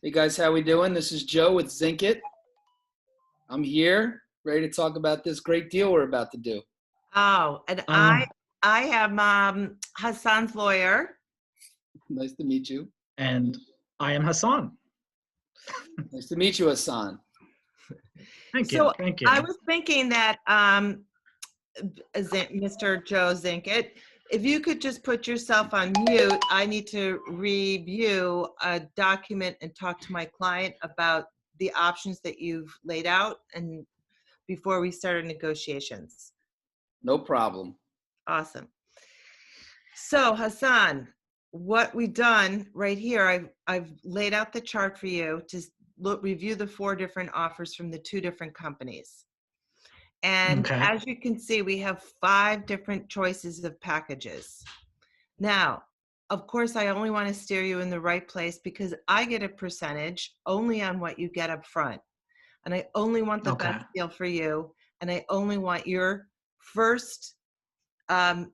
Hey guys, how we doing? This is Joe with Zincit. I'm here, ready to talk about this great deal we're about to do. Oh, and I Um, I am Hassan's lawyer. Nice to meet you. and I am Hassan. Nice to meet you, Hassan. Thank you. So Thank I you. was thinking that Mr. Joe Zinkit, if you could just put yourself on mute, I need to review a document and talk to my client about the options that you've laid out and before we started negotiations. No problem. Awesome. So Hassan, what we've done right here, I've laid out the chart for you to review the 4 different offers from the 2 different companies. And Okay. as you can see, we have 5 different choices of packages. Now, of course, I only want to steer you in the right place because I get a percentage only on what you get up front. And I only want the Okay. best deal for you. And I only want your first um,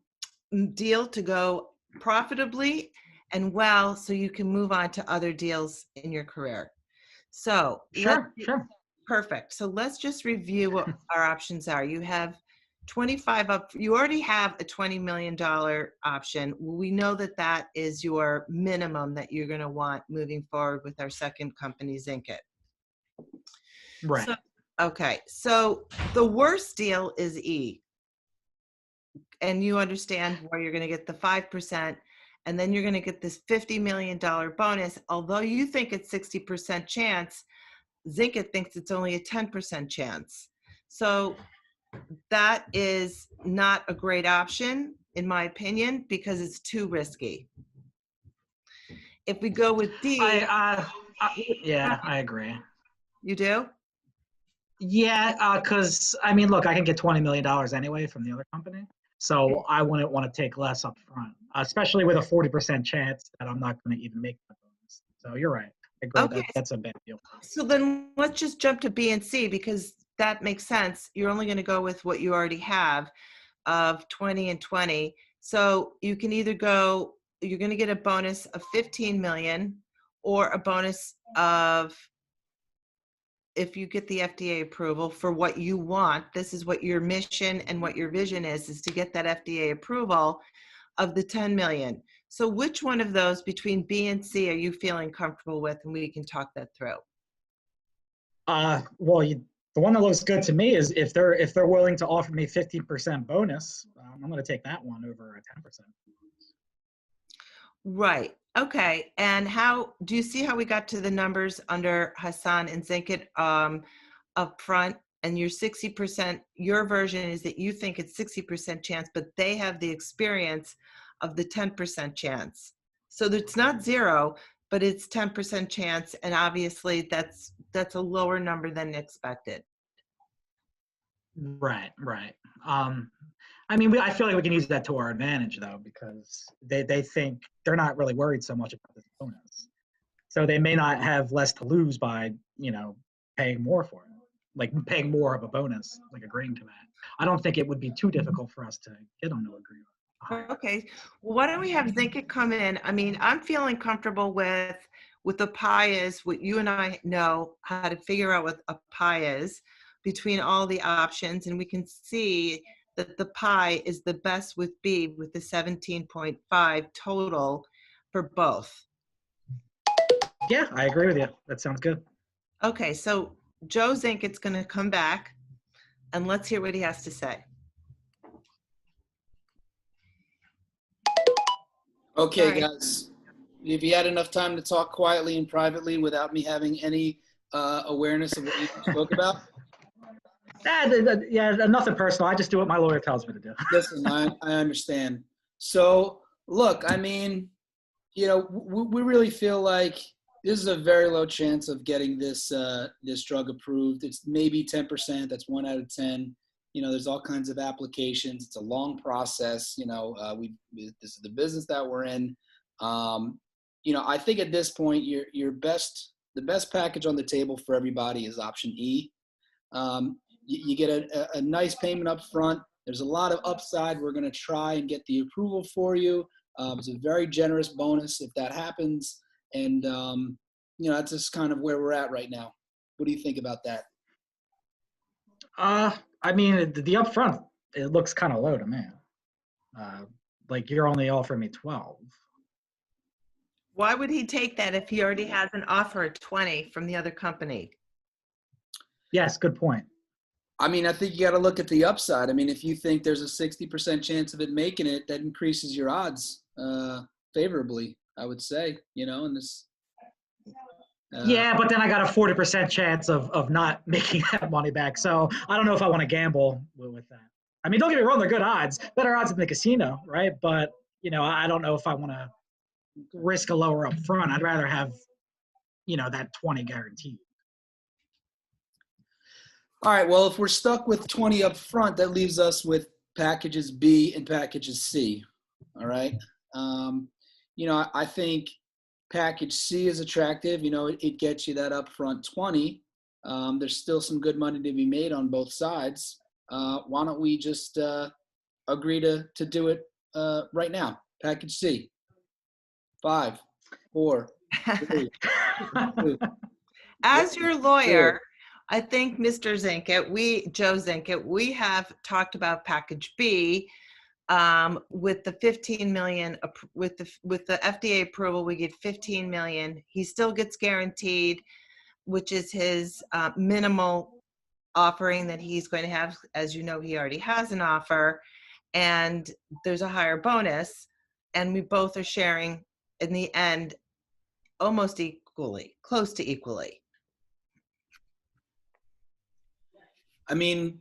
deal to go profitably and well so you can move on to other deals in your career. So Sure. Sure. perfect. So let's just review what our options are. You have 25 up. You already have a $20 million option. We know that that is your minimum that you're going to want moving forward with our second company, Zincit. Right. So, okay. So the worst deal is E. And you understand where you're going to get the 5%, and then you're going to get this $50 million bonus. Although you think it's 60% chance, Zincit thinks it's only a 10% chance. So that is not a great option, in my opinion, because it's too risky. If we go with D, Yeah, I agree. you do? Yeah, because I mean, look, I can get $20 million anyway from the other company, so I wouldn't want to take less up front, especially with a 40% chance that I'm not going to even make that bonus. So you're right. I agree Okay, that that's a bad deal. so then let's just jump to B and C because that makes sense. You're only going to go with what you already have of 20 and 20. So you can either go, you're going to get a bonus of 15 million or a bonus of, if you get the FDA approval for what you want, this is what your mission and what your vision is to get that FDA approval of the 10 million. So which one of those between B and C are you feeling comfortable with? And we can talk that through. Well, the one that looks good to me is if they're willing to offer me 15% bonus, I'm going to take that one over a 10%. Right. Okay. And how do you see how we got to the numbers under Hassan and Zincit up front? And your 60%, your version is that you think it's 60% chance, but they have the experience of the 10% chance. So it's not 0, but it's 10% chance. And obviously that's a lower number than expected. Right, right. I mean, I feel like we can use that to our advantage, though, because they think they're not really worried so much about this bonus. So they may not have less to lose by, paying more for it, like paying more of a bonus, like agreeing to that. I don't think it would be too difficult for us to get them to agree on a higher. Okay, well, why don't we have Zincit come in? I mean, I'm feeling comfortable with the pie is what you and I know how to figure out what a pie is between all the options, and we can see that the pie is the best with B with the 17.5 total for both. Yeah, I agree with you. That sounds good. Okay, so Joe Zincit's going to come back, and let's hear what he has to say. Okay, Sorry. guys. If you had enough time to talk quietly and privately without me having any awareness of what you spoke about? Yeah, nothing personal. I just do what my lawyer tells me to do. Listen, I understand. So, look, I mean, we really feel like this is a very low chance of getting this this drug approved. It's maybe 10%. That's 1 out of 10. There's all kinds of applications. It's a long process. This is the business that we're in. I think at this point, the best package on the table for everybody is option E. You get a nice payment up front. There's a lot of upside. We're going to try and get the approval for you. It's a very generous bonus if that happens. And, that's just kind of where we're at right now. What do you think about that? I mean, the upfront, it looks kind of low to me. Like you're only offering me 12. Why would he take that if he already has an offer at 20 from the other company? Yes, good point. I mean, I think you got to look at the upside. I mean, if you think there's a 60% chance of it making it, that increases your odds favorably, I would say, in this. Yeah, but then I got a 40% chance of not making that money back. So I don't know if I want to gamble with that. I mean, don't get me wrong, they're good odds, better odds than the casino, right? But, I don't know if I want to risk a lower up front. I'd rather have, that 20 guaranteed. All right. Well, if we're stuck with 20 up front, that leaves us with packages B and packages C. All right. I think package C is attractive. It gets you that upfront 20. There's still some good money to be made on both sides. Why don't we just agree to do it right now? Package C. 5, 4, 3, 2. As your lawyer, I think Mr. Zincit, Joe Zincit, we have talked about package B with the 15 million, with the FDA approval, we get 15 million. He still gets guaranteed, which is his minimal offering that he's going to have. As you know, he already has an offer, and there's a higher bonus, and we both are sharing in the end almost equally, close to equally. I mean,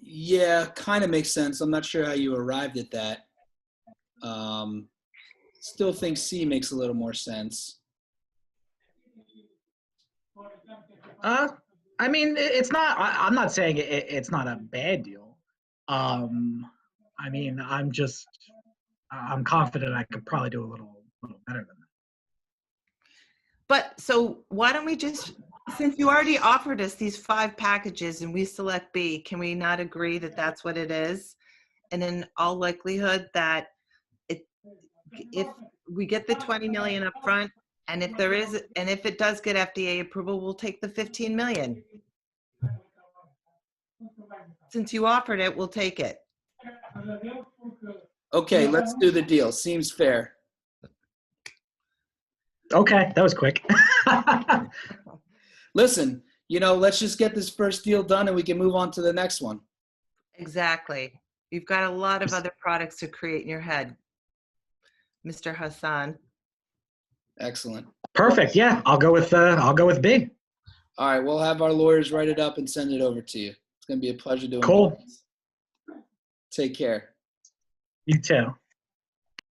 yeah, kind of makes sense. I'm not sure how you arrived at that. Still think C makes a little more sense. I mean, it's not. I'm not saying it's not a bad deal. I mean, I'm confident I could probably do a little better than that. But so why don't we just, since you already offered us these 5 packages and we select B, can we not agree that that's what it is? And in all likelihood that if we get the 20 million up front, and if it does get FDA approval, we'll take the 15 million. Since you offered it, we'll take it. Okay, let's do the deal. Seems fair. Okay, that was quick. Listen, let's just get this first deal done and we can move on to the next one. Exactly. You've got a lot of other products to create in your head, Mr. Hassan. Excellent. Perfect. Yeah, I'll go with B. All right, we'll have our lawyers write it up and send it over to you. It's going to be a pleasure doing Cool. business. Take care. You too.